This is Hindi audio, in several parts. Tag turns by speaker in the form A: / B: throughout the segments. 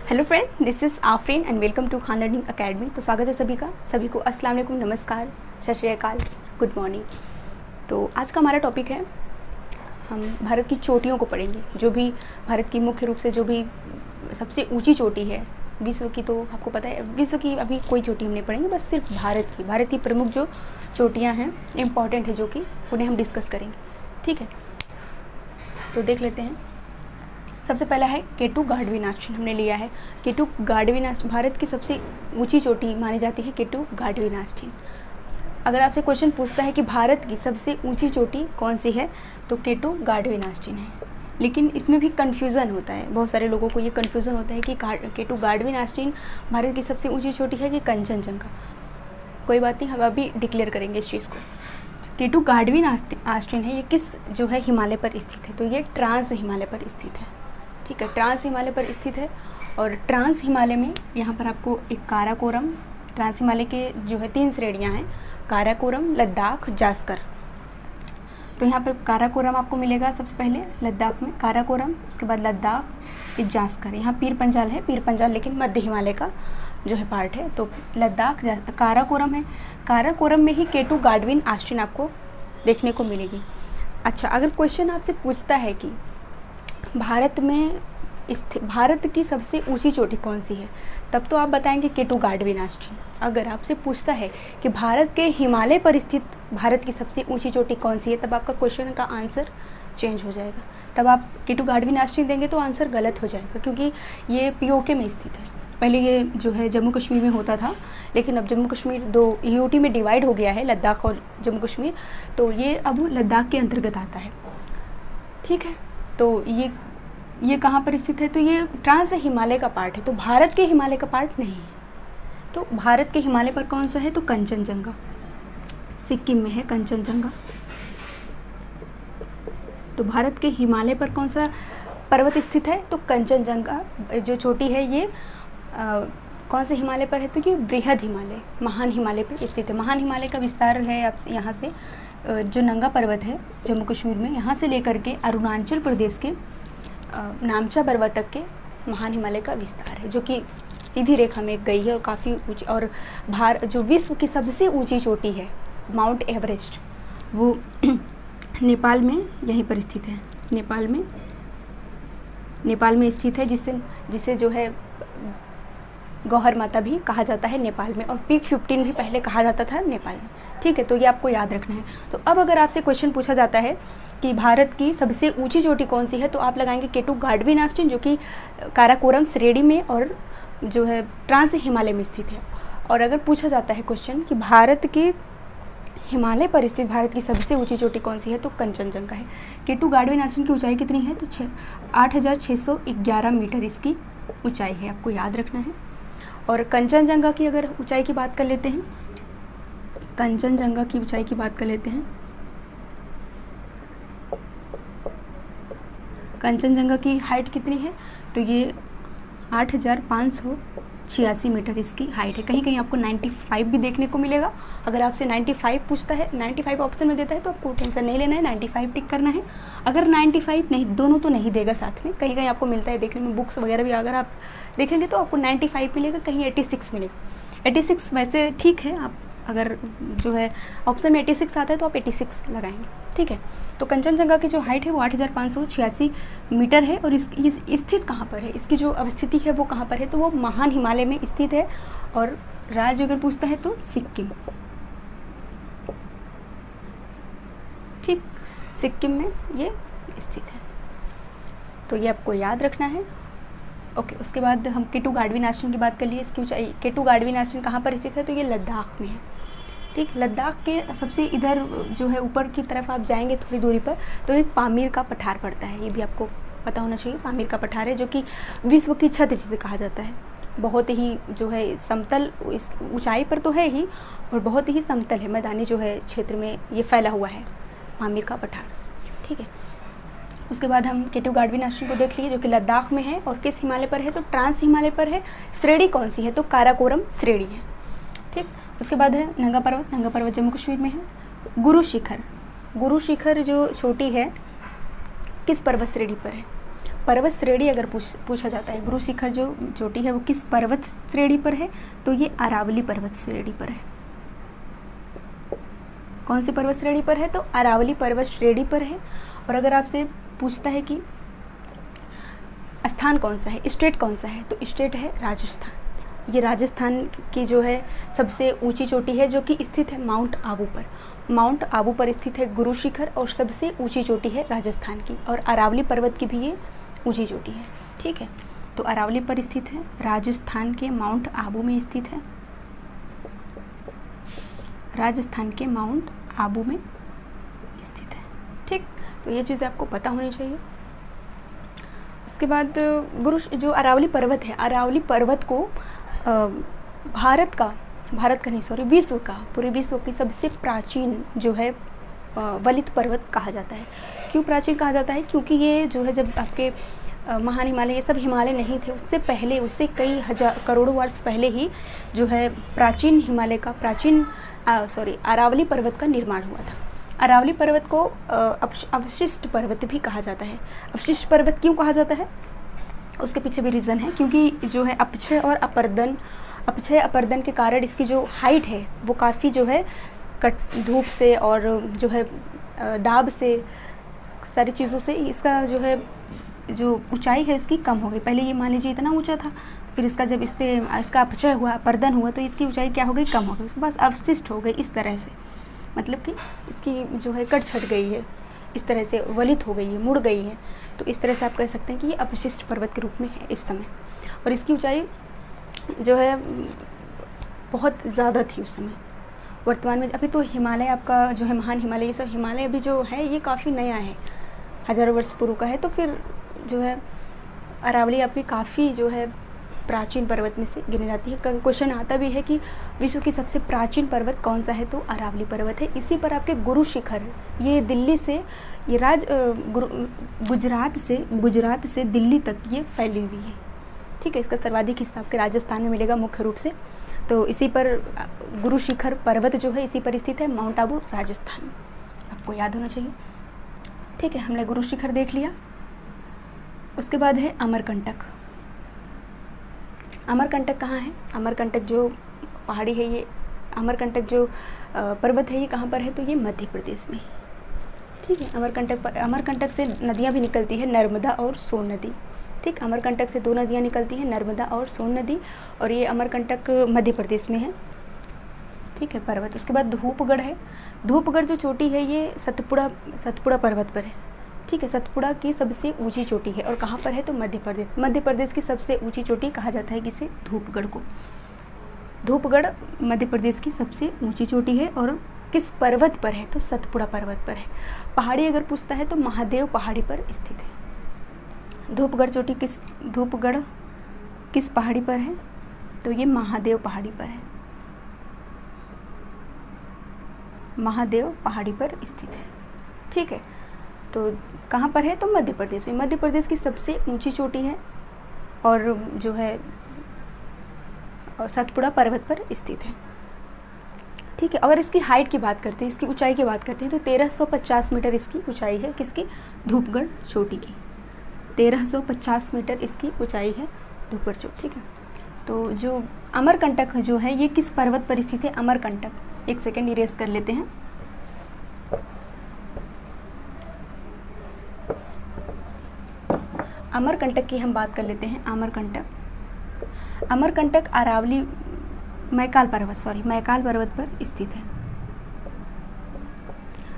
A: Hello friend, this is Afreen and welcome to Khan learning academy. तो स्वागत है सभी को अस्सलाम वालेकुम, नमस्कार, सत श्री अकाल, गुड मॉर्निंग। तो आज का हमारा टॉपिक है, हम भारत की चोटियों को पढ़ेंगे। जो भी भारत की मुख्य रूप से जो भी सबसे ऊंची चोटी है विश्व की, तो आपको पता है विश्व की अभी कोई चोटी हम नहीं पढ़ेंगे, बस सिर्फ भारत की प्रमुख जो चोटियाँ हैं इम्पॉर्टेंट है, जो कि उन्हें हम डिस्कस करेंगे। ठीक है, तो देख लेते हैं। सबसे पहला है केटू गाढवी नास्टिन, हमने लिया है। केटू गाढवी नास्टिन भारत की सबसे ऊंची चोटी मानी जाती है, केटू गाढवी नास्टिन। अगर आपसे क्वेश्चन पूछता है कि भारत की सबसे ऊंची चोटी कौन सी है, तो केटू गाढवी नास्टिन है। लेकिन इसमें भी कन्फ्यूज़न होता है, बहुत सारे लोगों को ये कन्फ्यूज़न होता है कि केटू गाढवी नास्टिन भारत की सबसे ऊँची चोटी है कि कंचनजंगा। कोई बात नहीं, हम अभी डिक्लेयर करेंगे इस चीज़ को। केटू गाढवी नास्टिन है, ये किस जो है हिमालय पर स्थित है, तो ये ट्रांस हिमालय पर स्थित है। ठीक है, ट्रांस हिमालय पर स्थित है। और ट्रांस हिमालय में यहाँ पर आपको एक काराकोरम, ट्रांस हिमालय के जो है 3 श्रेणियाँ हैं, काराकोरम, लद्दाख, जास्कर। तो यहाँ पर काराकोरम आपको मिलेगा सबसे पहले लद्दाख में, काराकोरम, उसके बाद लद्दाख, फिर जास्कर। यहाँ पीर पंजाल है, पीर पंजाल लेकिन मध्य हिमालय का जो है पार्ट है। तो लद्दाख, काराकोरम है। काराकोरम में ही केटू गाढवी नास्टिन आपको देखने को मिलेगी। अच्छा, अगर क्वेश्चन आपसे पूछता है कि भारत की सबसे ऊंची चोटी कौन सी है, तब तो आप बताएंगे केटू गाढवी नास्टिन। अगर आपसे पूछता है कि भारत के हिमालय पर स्थित भारत की सबसे ऊंची चोटी कौन सी है, तब आपका क्वेश्चन का आंसर चेंज हो जाएगा। तब आप केटू गाढवी नास्टिन देंगे तो आंसर गलत हो जाएगा, क्योंकि ये पीओके में स्थित है। पहले ये जो है जम्मू कश्मीर में होता था, लेकिन अब जम्मू कश्मीर 2 यूटी में डिवाइड हो गया है, लद्दाख और जम्मू कश्मीर, तो ये अब लद्दाख के अंतर्गत आता है। ठीक है, तो ये कहाँ पर स्थित है, तो ये ट्रांस हिमालय का पार्ट है, तो भारत के हिमालय का पार्ट नहीं है। तो भारत के हिमालय पर कौन सा है, तो कंचनजंगा, सिक्किम में है कंचनजंगा। तो भारत के हिमालय पर कौन सा पर्वत स्थित है, तो कंचनजंगा जो चोटी है ये कौन से हिमालय पर है, तो ये बृहद हिमालय, महान हिमालय पर स्थित है। महान हिमालय का विस्तार है आप यहाँ से जो नंगा पर्वत है जम्मू कश्मीर में, यहाँ से लेकर के अरुणाचल प्रदेश के नामचा पर्वत तक के महान हिमालय का विस्तार है, जो कि सीधी रेखा में गई है और काफ़ी ऊंची। और जो विश्व की सबसे ऊंची चोटी है माउंट एवरेस्ट, वो नेपाल में यहीं पर स्थित है। नेपाल में स्थित है, जिसे जो है गौहर माता भी कहा जाता है नेपाल में, और पीक 15 भी पहले कहा जाता था नेपाल में। ठीक है, तो ये आपको याद रखना है। तो अब अगर आपसे क्वेश्चन पूछा जाता है कि भारत की सबसे ऊंची चोटी कौन सी है, तो आप लगाएंगे केटू गाढवी नास्टिन, जो कि काराकोरम श्रेणी में और जो है ट्रांस हिमालय में स्थित है। और अगर पूछा जाता है क्वेश्चन कि भारत के हिमालय पर स्थित भारत की सबसे ऊंची चोटी कौन सी है, तो कंचनजंगा है। केटू गाढवी नास्टिन की ऊंचाई कितनी है, तो 8611 मीटर इसकी ऊंचाई है, आपको याद रखना है। और कंचनजंगा की अगर ऊंचाई की बात कर लेते हैं, कंचनजंगा की ऊंचाई की बात कर लेते हैं। कंचनजंगा की हाइट कितनी है, तो ये 8586 मीटर इसकी हाइट है। कहीं कहीं आपको 95 भी देखने को मिलेगा। अगर आपसे 95 पूछता है, 95 ऑप्शन में देता है, तो आपको टेंशन नहीं लेना है, 95 टिक करना है। अगर 95 नहीं, दोनों तो नहीं देगा साथ में, कहीं कहीं आपको मिलता है देखने में, बुक्स वगैरह भी अगर आप देखेंगे तो आपको 95 मिलेगा, कहीं 86 मिलेगा। 86 वैसे ठीक है, आप अगर जो है ऑप्शन में 86 आता है तो आप 86 लगाएंगे। ठीक है, तो कंचनजंगा की जो हाइट है वो 8586 मीटर है। और इस स्थित कहाँ पर है, इसकी जो अवस्थिति है वो कहाँ पर है, तो वो महान हिमालय में स्थित है। और राज्य अगर पूछता है तो सिक्किम। ठीक, सिक्किम में ये स्थित है, तो ये आपको याद रखना है। ओके, उसके बाद हम केटू गाढवी नास्टिन की बात कर लिए। इसकी ऊंचाई, केटू गाढवी नास्टिन कहाँ पर स्थित है, तो ये लद्दाख में है। ठीक, लद्दाख के सबसे इधर जो है ऊपर की तरफ आप जाएंगे थोड़ी दूरी पर, तो एक पामीर का पठार पड़ता है, ये भी आपको पता होना चाहिए। पामीर का पठार है, जो कि विश्व की छत जिसे कहा जाता है। बहुत ही जो है समतल, इस ऊंचाई पर तो है ही, और बहुत ही समतल है, मैदानी जो है क्षेत्र में ये फैला हुआ है पामीर का पठार। ठीक है, उसके बाद हम केटू गाढवी नास्टिन को देख लिए, जो कि लद्दाख में है। और किस हिमालय पर है, तो ट्रांस हिमालय पर है। श्रेणी कौन सी है, तो काराकोरम श्रेणी है। ठीक, उसके बाद है नंगा पर्वत जम्मू कश्मीर में है। गुरु शिखर जो चोटी है किस पर्वत श्रेणी पर है, पर्वत श्रेणी अगर पूछा जाता है, गुरु शिखर जो चोटी है वो किस पर्वत श्रेणी पर है, तो ये अरावली पर्वत श्रेणी पर है। कौन सी पर्वत श्रेणी पर है, तो अरावली पर्वत श्रेणी पर है। और अगर आपसे पूछता है कि स्थान कौन सा है, स्टेट कौन सा है, तो स्टेट है राजस्थान। ये राजस्थान की जो है सबसे ऊंची चोटी है, जो कि स्थित है माउंट आबू पर। माउंट आबू पर स्थित है गुरु शिखर, और सबसे ऊंची चोटी है राजस्थान की। और अरावली पर्वत की भी ये ऊंची चोटी है। ठीक है, तो अरावली पर स्थित है, राजस्थान के माउंट आबू में स्थित है, राजस्थान के माउंट आबू में स्थित है। ठीक, तो ये चीज़ें आपको पता होनी चाहिए। उसके बाद जो अरावली पर्वत है, अरावली पर्वत को विश्व का, पूरे विश्व की सबसे प्राचीन जो है वलित पर्वत कहा जाता है। क्यों प्राचीन कहा जाता है, क्योंकि ये जो है जब आपके महान हिमालय, ये सब हिमालय नहीं थे, उससे पहले, उससे कई करोड़ों वर्ष पहले ही जो है प्राचीन हिमालय का अरावली पर्वत का निर्माण हुआ था। अरावली पर्वत को अवशिष्ट पर्वत भी कहा जाता है। अवशिष्ट पर्वत क्यों कहा जाता है, उसके पीछे भी रीज़न है, क्योंकि जो है अपक्षय और अपर्दन के कारण इसकी जो हाइट है वो काफ़ी जो है धूप से और जो है दाब से, सारी चीज़ों से इसका जो ऊंचाई है इसकी कम हो गई। पहले ये मान लीजिए इतना ऊंचा था, फिर इसका जब इसका अपक्षय हुआ, अपर्दन हुआ, तो इसकी ऊंचाई क्या हो गई, कम हो गई, उसके पास अवशिष्ट हो गई। इस तरह से मतलब कि इसकी जो है कट छट गई है, इस तरह से वलित हो गई है, मुड़ गई है। तो इस तरह से आप कह सकते हैं कि ये अपशिष्ट पर्वत के रूप में है इस समय। और इसकी ऊंचाई जो है बहुत ज़्यादा थी उस समय। वर्तमान में अभी तो हिमालय आपका जो है महान हिमालय, ये सब हिमालय अभी जो है ये काफ़ी नया है, हज़ारों वर्ष पूर्व का है। तो फिर जो है अरावली आपकी काफ़ी जो है प्राचीन पर्वत में से गिनी जाती है। कभी क्वेश्चन आता भी है कि विश्व की सबसे प्राचीन पर्वत कौन सा है, तो अरावली पर्वत है। इसी पर आपके गुरु शिखर, ये दिल्ली से, ये गुजरात से दिल्ली तक ये फैली हुई है। ठीक है, इसका सर्वाधिक हिस्सा आपके राजस्थान में मिलेगा मुख्य रूप से। तो इसी पर गुरु शिखर पर्वत जो है इसी पर स्थित है, माउंट आबू राजस्थान में, आपको याद होना चाहिए। ठीक है, हमने गुरु शिखर देख लिया। उसके बाद है अमरकंटक। अमरकंटक कहाँ है, अमरकंटक जो पहाड़ी है, ये अमरकंटक जो पर्वत है ये कहाँ पर है, तो ये मध्य प्रदेश में। ठीक है, अमरकंटक से नदियाँ भी निकलती है, नर्मदा और सोन नदी। ठीक, अमरकंटक से 2 नदियाँ निकलती हैं, नर्मदा और सोन नदी, और ये अमरकंटक मध्य प्रदेश में है। ठीक है, पर्वत। उसके बाद धूपगढ़ है। धूपगढ़ जो चोटी है ये सतपुड़ा पर्वत पर है। ठीक है, सतपुड़ा की सबसे ऊंची चोटी है, और कहाँ पर है, तो मध्य प्रदेश की सबसे ऊंची चोटी कहा जाता है किसे, धूपगढ़ को। धूपगढ़ मध्य प्रदेश की सबसे ऊंची चोटी है, और किस पर्वत पर है, तो सतपुड़ा पर्वत पर है। पहाड़ी अगर पूछता है तो महादेव पहाड़ी पर स्थित है। धूपगढ़ चोटी धूपगढ़ किस पहाड़ी पर है, तो ये महादेव पहाड़ी पर है, महादेव पहाड़ी पर स्थित है। ठीक है, तो कहाँ पर है, तो मध्य प्रदेश में। मध्य प्रदेश की सबसे ऊंची चोटी है, और जो है सतपुड़ा पर्वत पर स्थित है। ठीक है, अगर इसकी हाइट की बात करते हैं, इसकी ऊंचाई की बात करते हैं, तो 1350 मीटर इसकी ऊंचाई है, किसकी, धूपगढ़ चोटी की। 1350 मीटर इसकी ऊंचाई है धूपगढ़ चोटी। ठीक है, तो जो अमरकंटक जो है ये किस पर्वत पर स्थित है, अमरकंटक, एक सेकेंड इरेज कर लेते हैं। अमरकंटक की हम बात कर लेते हैं। अमरकंटक अरावली मैकाल पर्वत पर स्थित है।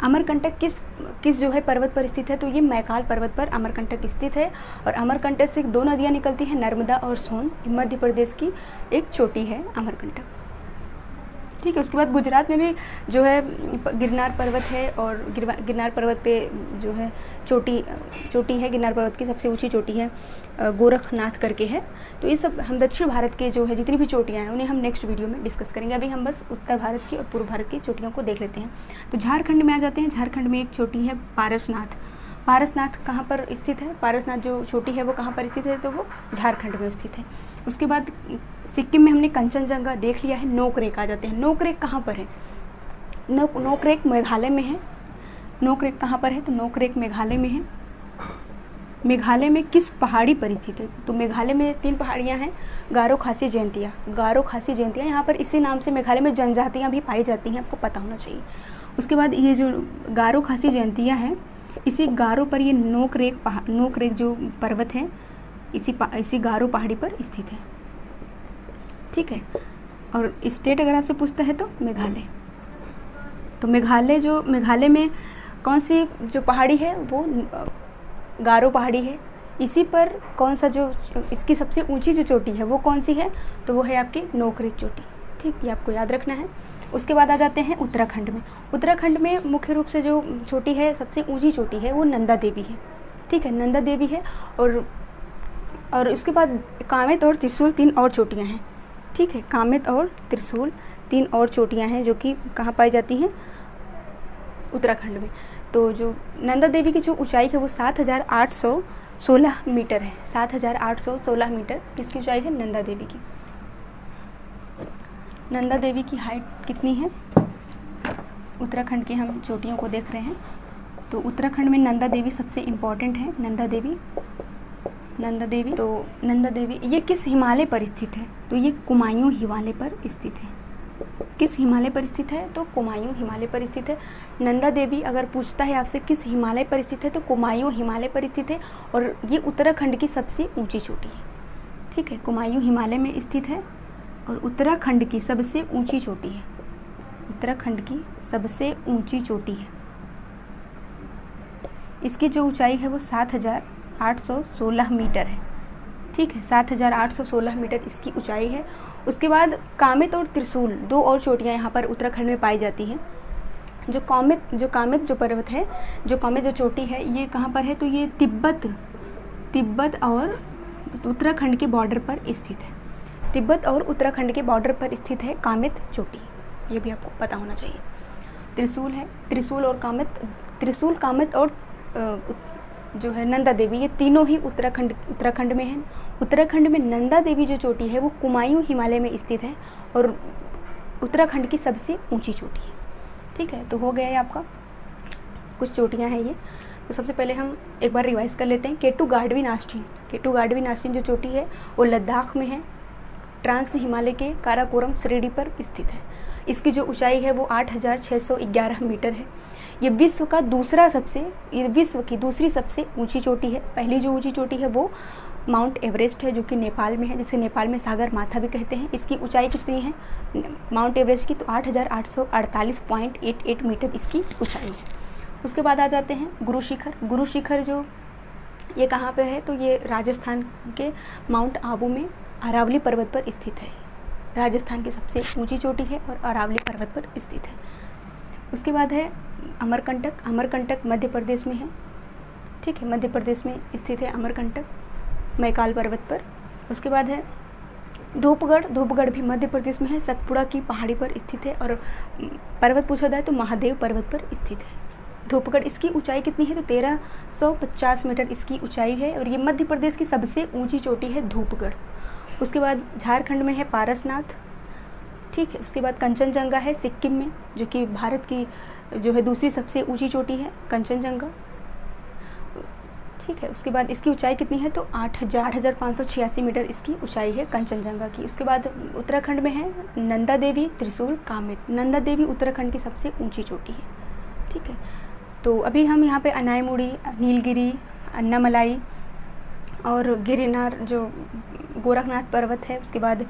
A: अमरकंटक किस जो है पर्वत पर स्थित है, तो ये मैकाल पर्वत पर अमरकंटक स्थित है। और अमरकंटक से 2 नदियाँ निकलती हैं, नर्मदा और सोन। मध्य प्रदेश की एक चोटी है अमरकंटक। ठीक है, उसके बाद गुजरात में भी जो है गिरनार पर्वत है, और गिरनार पर्वत पे जो है चोटी है, गिरनार पर्वत की सबसे ऊंची चोटी है, गोरखनाथ करके है। तो ये सब हम दक्षिण भारत के जो है जितनी भी चोटियाँ हैं उन्हें हम नेक्स्ट वीडियो में डिस्कस करेंगे। अभी हम बस उत्तर भारत की और पूर्व भारत की चोटियों को देख लेते हैं। तो झारखंड में आ जाते हैं। झारखंड में एक चोटी है पारसनाथ। पारसनाथ कहाँ पर स्थित है, पारसनाथ जो चोटी है वो कहाँ पर स्थित है, तो वो झारखंड में स्थित है। उसके बाद सिक्किम में हमने कंचनजंगा देख लिया है। नोकरेक आ जाते हैं। नोकरेक कहाँ पर है, नोकरेक मेघालय में है। नोकरेक कहाँ पर है, तो नोकरेक मेघालय में है। मेघालय में किस पहाड़ी पर स्थित है? तो मेघालय में 3 पहाड़ियाँ हैं, गारो, खासी, जयंतिया। गारो, खासी, जयंतिया, यहाँ पर इसी नाम से मेघालय में जनजातियाँ भी पाई जाती हैं, आपको पता होना चाहिए। उसके बाद ये जो गारो, खासी, जयंतिया है, इसी गारो पर ये नोकरेक जो पर्वत है इसी गारो पहाड़ी पर स्थित है। ठीक है। और स्टेट अगर आपसे पूछता है तो मेघालय। तो मेघालय में कौन सी जो पहाड़ी है वो गारो पहाड़ी है। इसी पर कौन सा जो इसकी सबसे ऊंची जो चोटी है वो कौन सी है? तो वो है आपकी नोकरेक चोटी। ठीक, ये आपको याद रखना है। उसके बाद आ जाते हैं उत्तराखंड में। उत्तराखंड में मुख्य रूप से जो चोटी है, सबसे ऊंची चोटी है, वो नंदा देवी है। ठीक है, नंदा देवी है। और उसके बाद कामेत और त्रिशूल 3 और चोटियाँ हैं। ठीक है, कामेत और त्रिशूल 3 और चोटियाँ हैं जो कि कहाँ पाई जाती हैं? उत्तराखंड में। तो जो नंदा देवी की जो ऊंचाई है वो 7,816 मीटर है। 7,816 मीटर किसकी ऊंचाई है? नंदा देवी की। नंदा देवी की हाइट कितनी है? उत्तराखंड की हम चोटियों को देख रहे हैं। तो उत्तराखंड में नंदा देवी सबसे इम्पॉर्टेंट है। नंदा देवी तो नंदा देवी ये किस हिमालय पर स्थित है? तो ये कुमायूं हिमालय पर स्थित है। किस हिमालय पर स्थित है? तो कुमायूं हिमालय पर स्थित है। नंदा देवी अगर पूछता है आपसे किस हिमालय पर स्थित है, तो कुमायूं हिमालय पर स्थित है। और ये उत्तराखंड की सबसे ऊंची चोटी है। ठीक है, कुमायूं हिमालय में स्थित है और उत्तराखंड की सबसे ऊंची चोटी है। उत्तराखंड की सबसे ऊंची चोटी है। इसकी जो ऊंचाई है वो 7,816 मीटर है। ठीक है, 7,816 मीटर इसकी ऊंचाई है। उसके बाद कामेत और त्रिशूल 2 और चोटियाँ यहाँ पर उत्तराखंड में पाई जाती हैं। जो कामेत जो पर्वत है, जो कामेत जो चोटी है, ये कहाँ पर है? तो ये तिब्बत और उत्तराखंड के बॉर्डर पर स्थित है। तिब्बत और उत्तराखंड के बॉर्डर पर स्थित है कामेत चोटी। ये भी आपको पता होना चाहिए। त्रिशूल है, त्रिशूल, कामेत और जो है नंदा देवी, ये तीनों ही उत्तराखंड में हैं। उत्तराखंड में नंदा देवी जो चोटी है वो कुमायूं हिमालय में स्थित है और उत्तराखंड की सबसे ऊंची चोटी है। ठीक है, तो हो गया है आपका, कुछ चोटियां हैं ये। तो सबसे पहले हम एक बार रिवाइज कर लेते हैं। केटू गाढ़वी नास्टिन जो चोटी है वो लद्दाख में है, ट्रांस हिमालय के काराकोरम श्रेणी पर स्थित है। इसकी जो ऊंचाई है वो 8,611 मीटर है। ये विश्व की दूसरी सबसे ऊंची चोटी है। पहली जो ऊंची चोटी है वो माउंट एवरेस्ट है, जो कि नेपाल में है, जिसे नेपाल में सागर माथा भी कहते हैं। इसकी ऊंचाई कितनी है माउंट एवरेस्ट की? तो 8,848.88 मीटर इसकी ऊंचाई है। उसके बाद आ जाते हैं गुरु शिखर जो ये कहाँ पे है? तो ये राजस्थान के माउंट आबू में अरावली पर्वत पर स्थित है। राजस्थान की सबसे ऊंची चोटी है और अरावली पर्वत पर स्थित है। उसके बाद है अमरकंटक मध्य प्रदेश में है। ठीक है, मध्य प्रदेश में स्थित है अमरकंटक, मैकाल पर्वत पर। उसके बाद है धूपगढ़ भी मध्य प्रदेश में है, सतपुड़ा की पहाड़ी पर स्थित है। और पर्वत पूछा जाए तो महादेव पर्वत पर स्थित है धूपगढ़। इसकी ऊंचाई कितनी है? तो 1350 मीटर इसकी ऊंचाई है और ये मध्य प्रदेश की सबसे ऊंची चोटी है धूपगढ़। उसके बाद झारखंड में है पारसनाथ। ठीक है, उसके बाद कंचनजंगा है सिक्किम में, जो कि भारत की जो है दूसरी सबसे ऊंची चोटी है कंचनजंगा। ठीक है, उसके बाद इसकी ऊंचाई कितनी है? तो 8,586 मीटर इसकी ऊंचाई है कंचनजंगा की। उसके बाद उत्तराखंड में है नंदा देवी, त्रिशूल, कामेत। नंदा देवी उत्तराखंड की सबसे ऊंची चोटी है। ठीक है, तो अभी हम यहाँ पे अनाईमुड़ी, नीलगिरी, अन्नामलाई और गिरनार जो गोरखनाथ पर्वत है, उसके बाद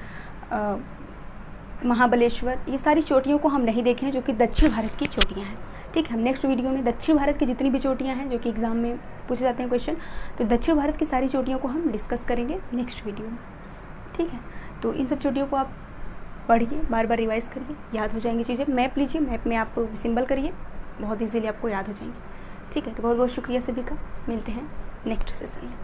A: महाबलेश्वर, ये सारी चोटियों को हम नहीं देखे हैं जो कि दक्षिण भारत की चोटियाँ हैं। ठीक है, हम नेक्स्ट वीडियो में दक्षिण भारत की जितनी भी चोटियाँ हैं जो कि एग्ज़ाम में पूछे जाते हैं क्वेश्चन, तो दक्षिण भारत की सारी चोटियों को हम डिस्कस करेंगे नेक्स्ट वीडियो में। ठीक है, तो इन सब चोटियों को आप पढ़िए, बार बार रिवाइज़ करिए, याद हो जाएंगी चीज़ें। मैप लीजिए, मैप में आप सिंबल करिए, बहुत ईजीली आपको याद हो जाएंगे। ठीक है, तो बहुत बहुत शुक्रिया सभी का, मिलते हैं नेक्स्ट सेशन में।